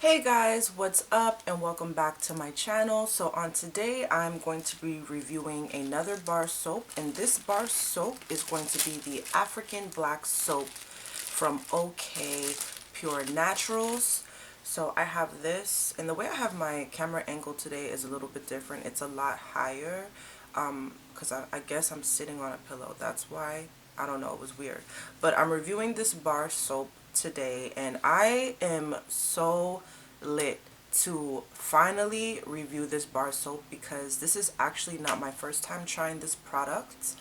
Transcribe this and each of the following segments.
Hey guys, what's up and welcome back to my channel. So on today I'm going to be reviewing another bar soap, and this bar soap is going to be the African Black Soap from OK Pure Naturals. So I have this, and the way I have my camera angle today is a little bit different. It's a lot higher because I guess I'm sitting on a pillow. That's why. I don't know, it was weird. But I'm reviewing this bar soap today, and I am so lit to finally review this bar soap because this is actually not my first time trying this product,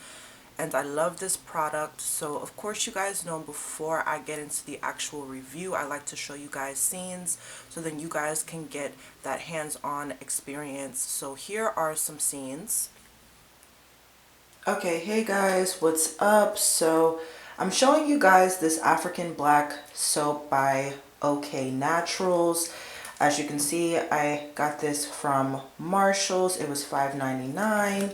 and I love this product. So of course, you guys know, before I get into the actual review, I like to show you guys scenes so then you guys can get that hands-on experience. So here are some scenes. Okay, hey guys, what's up? So I'm showing you guys this African Black soap by OK Naturals. As you can see, I got this from Marshall's. It was $5.99,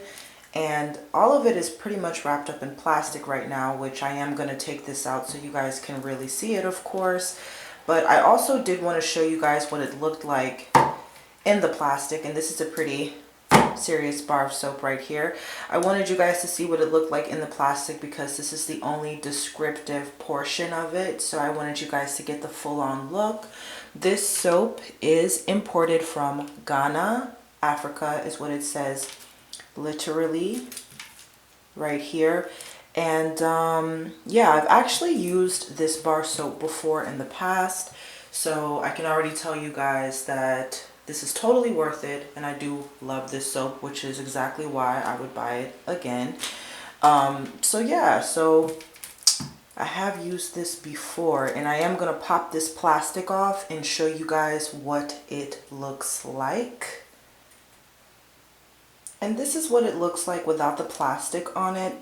and all of it is pretty much wrapped up in plastic right now, which I am going to take this out so you guys can really see it, of course. But I also did want to show you guys what it looked like in the plastic, and this is a pretty serious bar of soap right here. I wanted you guys to see what it looked like in the plastic because this is the only descriptive portion of it, so I wanted you guys to get the full-on look. This soap is imported from Ghana, Africa is what it says literally right here. And yeah, I've actually used this bar soap before in the past, so I can already tell you guys that this is totally worth it, and I do love this soap, which is exactly why I would buy it again. So yeah, so I have used this before, and I am going to pop this plastic off and show you guys what it looks like. And this is what it looks like without the plastic on it.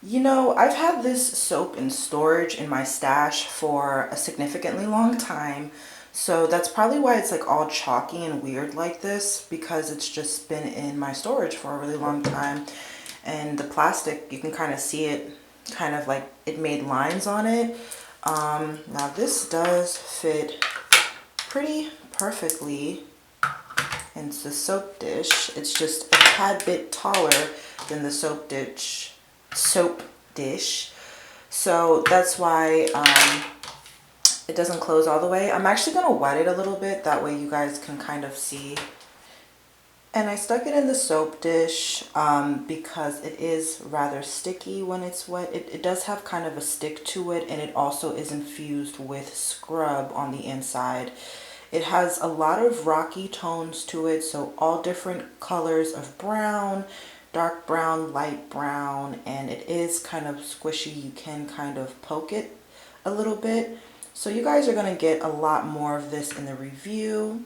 You know, I've had this soap in storage in my stash for a significantly long time. So that's probably why it's like all chalky and weird like this, because it's just been in my storage for a really long time. And the plastic, you can kind of see it, kind of like it made lines on it. Now this does fit pretty perfectly into the soap dish. It's just a tad bit taller than the soap dish. So that's why it doesn't close all the way. I'm actually going to wet it a little bit, that way you guys can kind of see. And I stuck it in the soap dish because it is rather sticky when it's wet. It does have kind of a stick to it, and it also is infused with scrub on the inside. It has a lot of rocky tones to it, so all different colors of brown, dark brown, light brown, and it is kind of squishy. You can kind of poke it a little bit. So you guys are going to get a lot more of this in the review,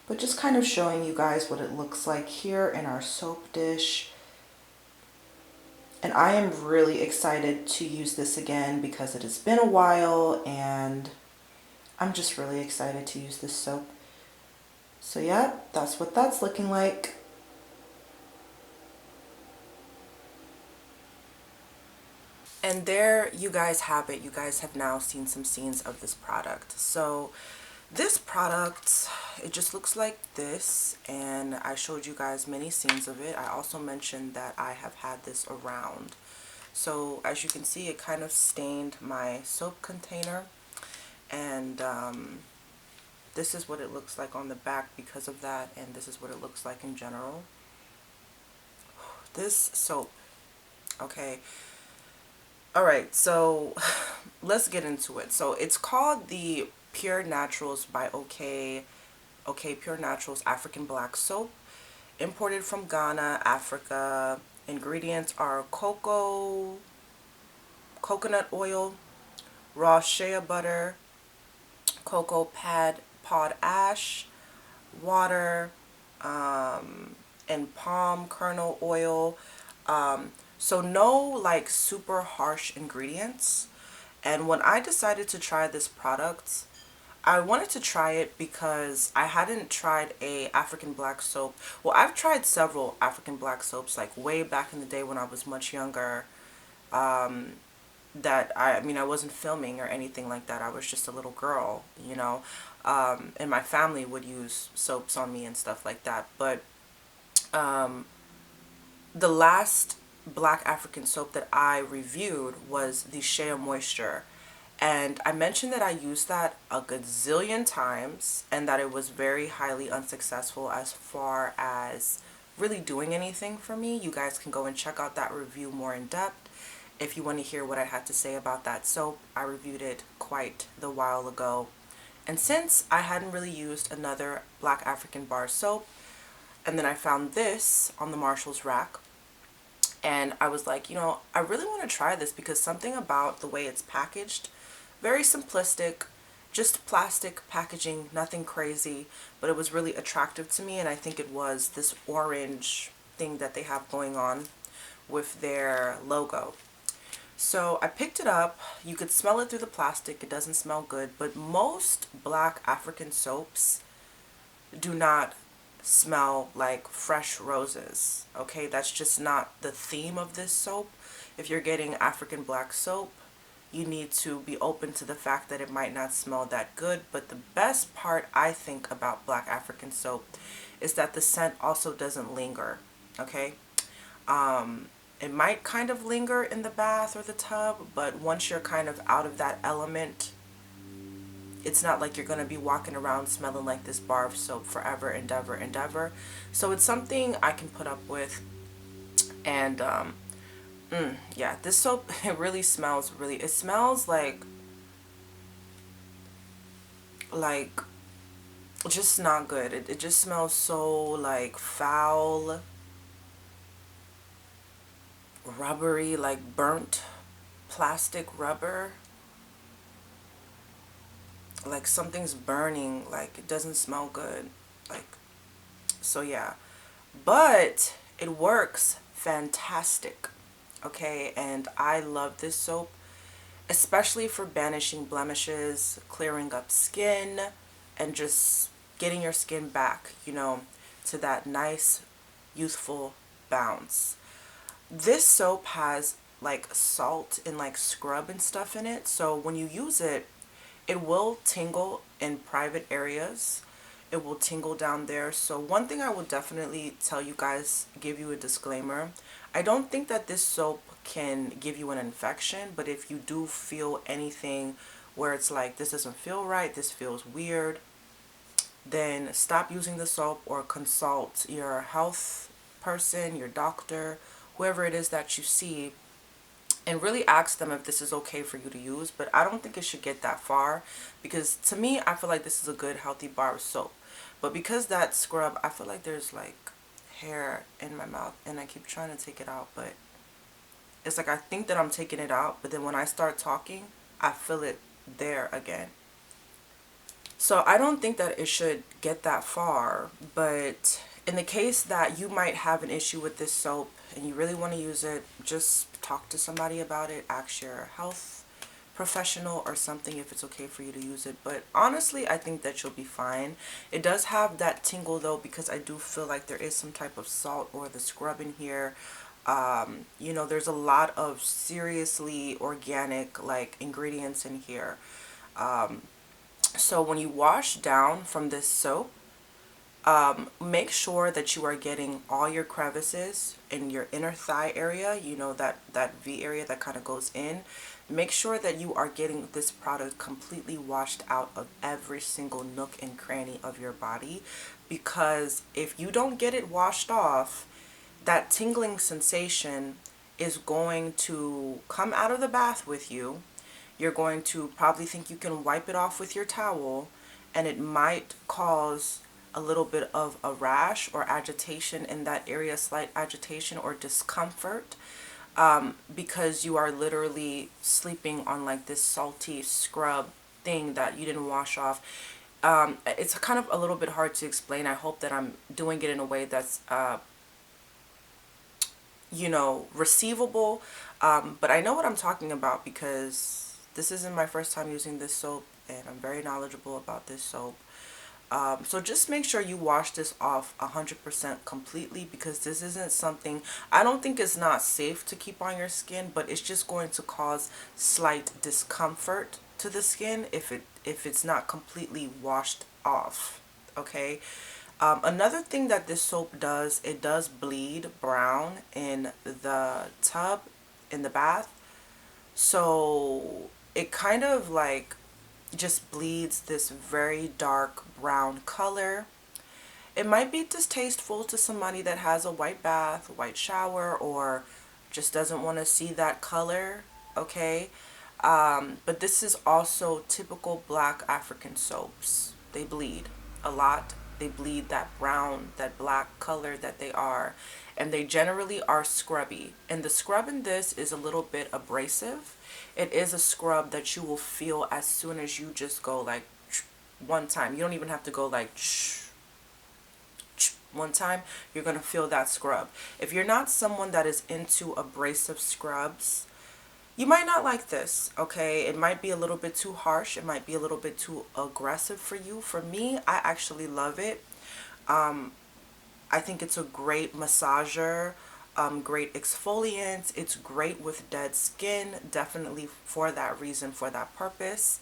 but just kind of showing you guys what it looks like here in our soap dish. And I am really excited to use this again because it has been a while, and I'm just really excited to use this soap. So yeah, that's what that's looking like. And there you guys have it. You guys have now seen some scenes of this product. So this product, it just looks like this, and I showed you guys many scenes of it. I also mentioned that I have had this around. So as you can see, it kind of stained my soap container, and this is what it looks like on the back because of that, and this is what it looks like in general. This soap, okay. Alright, so let's get into it. So it's called the Pure Naturals by OK Pure Naturals African Black Soap, imported from Ghana, Africa. Ingredients are coconut oil, raw shea butter, cocoa pod ash, water, and palm kernel oil. So no like super harsh ingredients. And when I decided to try this product, I wanted to try it because I hadn't tried a African black soap. Well, I've tried several African black soaps like way back in the day when I was much younger. That I mean, I wasn't filming or anything like that. I was just a little girl, you know. and my family would use soaps on me and stuff like that. But the last black African soap that I reviewed was the Shea Moisture. And I mentioned that I used that a gazillion times and that it was very highly unsuccessful as far as really doing anything for me. You guys can go and check out that review more in depth if you want to hear what I had to say about that soap. I reviewed it quite the while ago. And since I hadn't really used another black African bar soap, and then I found this on the Marshall's rack, and I was like, you know, I really want to try this because something about the way it's packaged, very simplistic, just plastic packaging, nothing crazy, but it was really attractive to me. And I think it was this orange thing that they have going on with their logo. So I picked it up. You could smell it through the plastic. It doesn't smell good, but most black African soaps do not smell like fresh roses. Okay, that's just not the theme of this soap. If you're getting African black soap, you need to be open to the fact that it might not smell that good. But the best part, I think, about black African soap is that the scent also doesn't linger. Okay, it might kind of linger in the bath or the tub, but once you're kind of out of that element, it's not like you're going to be walking around smelling like this bar of soap forever and ever and ever. So it's something I can put up with. And yeah, this soap, it really smells it smells like just not good. It just smells so like foul, rubbery, like burnt plastic rubber. Like something's burning, like it doesn't smell good. Like, so yeah. But it works fantastic. Okay, and I love this soap, especially for banishing blemishes, clearing up skin, and just getting your skin back, you know, to that nice, youthful bounce. This soap has like salt and like scrub and stuff in it, so when you use it, it will tingle in private areas. It will tingle down there. So one thing I will definitely tell you guys, give you a disclaimer. I don't think that this soap can give you an infection, but if you do feel anything where it's like, this doesn't feel right, this feels weird, then stop using the soap or consult your health person, your doctor, whoever it is that you see, and really ask them if this is okay for you to use. But I don't think it should get that far, because to me, I feel like this is a good healthy bar of soap. But because that scrub, I feel like there's like hair in my mouth and I keep trying to take it out, but it's like I think that I'm taking it out, but then when I start talking, I feel it there again. So I don't think that it should get that far, but in the case that you might have an issue with this soap and you really want to use it, just talk to somebody about it, ask your health professional or something if it's okay for you to use it. But honestly, I think that you'll be fine. It does have that tingle though, because I do feel like there is some type of salt or the scrub in here. You know, there's a lot of seriously organic like ingredients in here. So when you wash down from this soap, make sure that you are getting all your crevices in your inner thigh area, you know, that V area that kind of goes in. Make sure that you are getting this product completely washed out of every single nook and cranny of your body, because if you don't get it washed off, that tingling sensation is going to come out of the bath with you. You're going to probably think you can wipe it off with your towel, and it might cause a little bit of a rash or agitation in that area, slight agitation or discomfort, because you are literally sleeping on like this salty scrub thing that you didn't wash off. It's kind of a little bit hard to explain. I hope that I'm doing it in a way that's you know, receivable, but I know what I'm talking about because this isn't my first time using this soap and I'm very knowledgeable about this soap. So just make sure you wash this off 100% completely, because this isn't something, I don't think it's not safe to keep on your skin, but it's just going to cause slight discomfort to the skin if it's not completely washed off. Okay. Another thing that this soap does, it does bleed brown in the tub, in the bath. So it kind of like just bleeds this very dark brown color. It might be distasteful to somebody that has a white bath, a white shower, or just doesn't want to see that color, okay? But this is also typical black African soaps. They bleed a lot. They bleed that brown, that black color that they are. And they generally are scrubby. And the scrub in this is a little bit abrasive. It is a scrub that you will feel as soon as you just go like one time. You don't even have to go like one time. You're going to feel that scrub. If you're not someone that is into abrasive scrubs, you might not like this, okay? It might be a little bit too harsh. It might be a little bit too aggressive for you. For me, I actually love it. I think it's a great massager, great exfoliant. It's great with dead skin, definitely for that reason, for that purpose.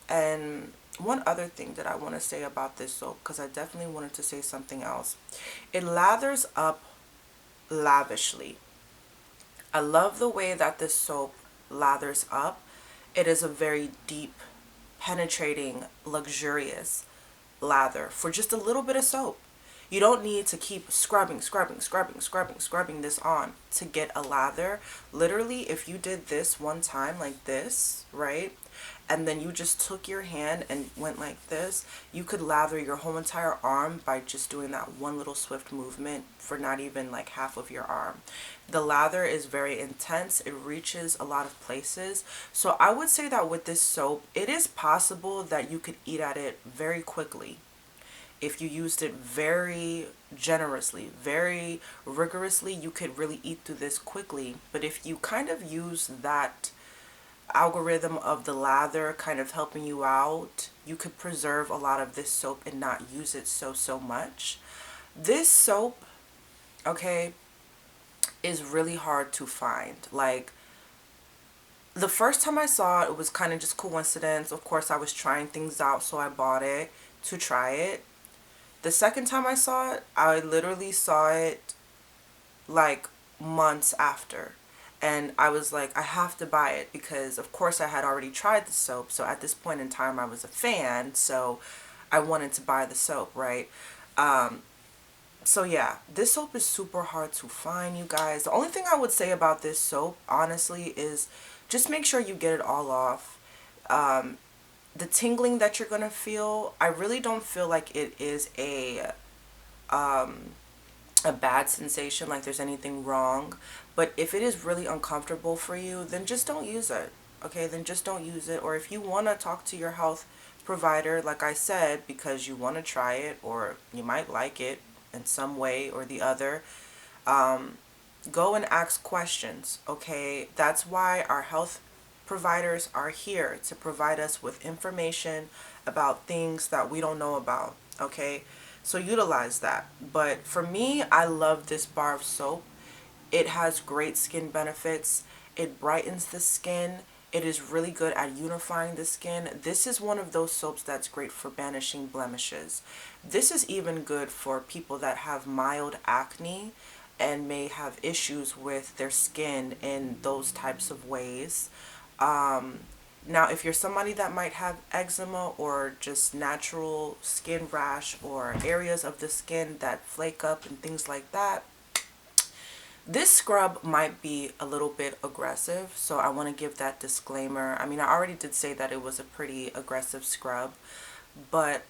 And one other thing that I want to say about this soap, because I definitely wanted to say something else. It lathers up lavishly. I love the way that this soap lathers up. It is a very deep, penetrating, luxurious lather for just a little bit of soap. You don't need to keep scrubbing this on to get a lather. Literally, if you did this one time like this, right? And then you just took your hand and went like this, you could lather your whole entire arm by just doing that one little swift movement for not even like half of your arm. The lather is very intense. It reaches a lot of places. So I would say that with this soap, it is possible that you could eat at it very quickly if you used it very generously, very rigorously. You could really eat through this quickly. But if you kind of use that algorithm of the lather kind of helping you out, you could preserve a lot of this soap and not use it so much. This soap, okay, is really hard to find. Like, the first time I saw it, it was kind of just coincidence. Of course, I was trying things out, so I bought it to try it. The second time I saw it, I literally saw it like months after. And I was like, I have to buy it because, of course, I had already tried the soap. So at this point in time, I was a fan. So I wanted to buy the soap, right? So yeah, this soap is super hard to find, you guys. The only thing I would say about this soap, honestly, is just make sure you get it all off. The tingling that you're going to feel, I really don't feel like it is a bad sensation, like there's anything wrong. But if it is really uncomfortable for you, then just don't use it. Okay, then just don't use it. Or if you want to talk to your health provider, like I said, because you want to try it or you might like it in some way or the other, go and ask questions. Okay, that's why our health providers are here, to provide us with information about things that we don't know about. Okay, so utilize that. But for me, I love this bar of soap. It has great skin benefits. It brightens the skin. It is really good at unifying the skin. This is one of those soaps that's great for banishing blemishes. This is even good for people that have mild acne and may have issues with their skin in those types of ways. Now, if you're somebody that might have eczema or just natural skin rash or areas of the skin that flake up and things like that, this scrub might be a little bit aggressive, so I want to give that disclaimer. I mean, I already did say that it was a pretty aggressive scrub, but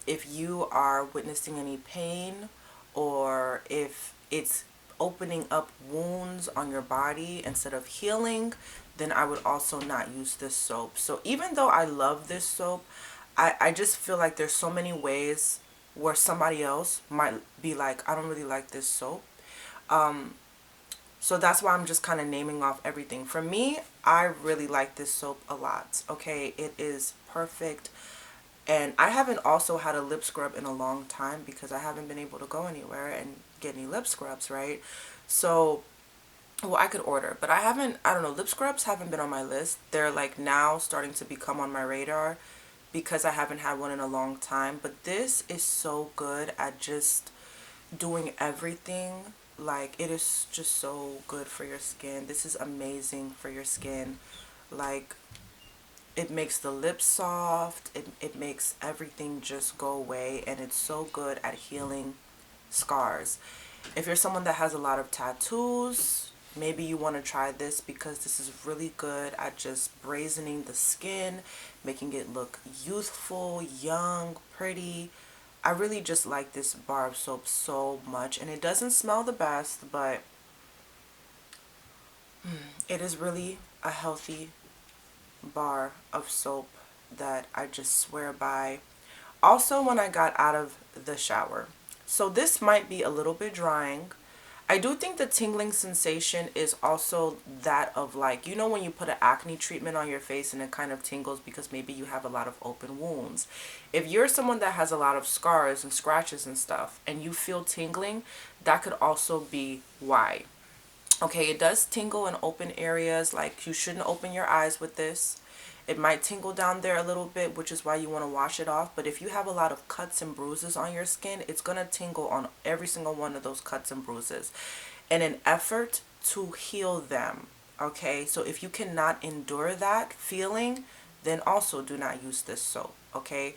if you are witnessing any pain or if it's opening up wounds on your body instead of healing, then I would also not use this soap. So even though I love this soap, I just feel like there's so many ways where somebody else might be like, I don't really like this soap. So that's why I'm just kind of naming off everything. For me, I really like this soap a lot. Okay, it is perfect. And I haven't also had a lip scrub in a long time because I haven't been able to go anywhere and get any lip scrubs, right? So, well, I could order, but I don't know, lip scrubs haven't been on my list. They're like now starting to become on my radar because I haven't had one in a long time. But this is so good at just doing everything. Like, it is just so good for your skin. This is amazing for your skin. Like, it makes the lips soft. It makes everything just go away. And it's so good at healing scars. If you're someone that has a lot of tattoos, maybe you want to try this, because this is really good at just brazening the skin, making it look youthful, young, pretty. I really just like this bar of soap so much. And it doesn't smell the best, but it is really a healthy bar of soap that I just swear by. Also, when I got out of the shower, so this might be a little bit drying. I do think the tingling sensation is also that of, like, you know, when you put an acne treatment on your face and it kind of tingles because maybe you have a lot of open wounds. If you're someone that has a lot of scars and scratches and stuff and you feel tingling, that could also be why. Okay, it does tingle in open areas. Like, you shouldn't open your eyes with this. It might tingle down there a little bit, which is why you want to wash it off. But if you have a lot of cuts and bruises on your skin, it's going to tingle on every single one of those cuts and bruises in an effort to heal them. Okay, so if you cannot endure that feeling, then also do not use this soap. Okay,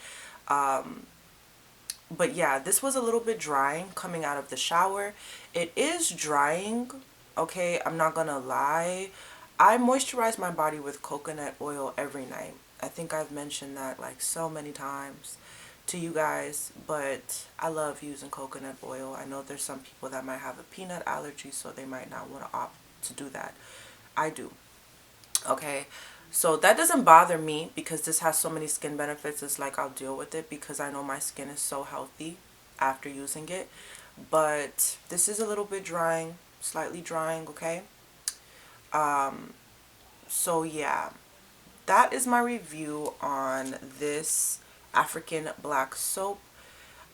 but yeah, this was a little bit drying coming out of the shower. It is drying, okay, I'm not gonna lie. I moisturize my body with coconut oil every night. I think I've mentioned that like so many times to you guys, but I love using coconut oil. I know there's some people that might have a peanut allergy, so they might not want to opt to do that. I do. Okay, so that doesn't bother me because this has so many skin benefits. It's like, I'll deal with it because I know my skin is so healthy after using it. But this is a little bit drying, slightly drying. Okay, so yeah, that is my review on this African black soap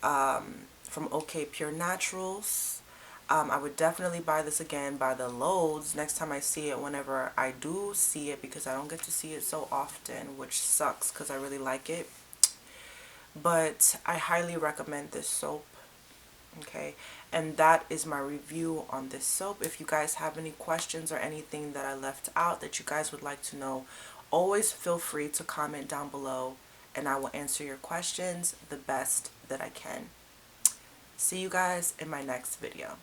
from OK Pure Naturals. I would definitely buy this again by the loads next time I see it, whenever I do see it, because I don't get to see it so often, which sucks because I really like it. But I highly recommend this soap. Okay, and that is my review on this soap. If you guys have any questions or anything that I left out that you guys would like to know, always feel free to comment down below and I will answer your questions the best that I can. See you guys in my next video.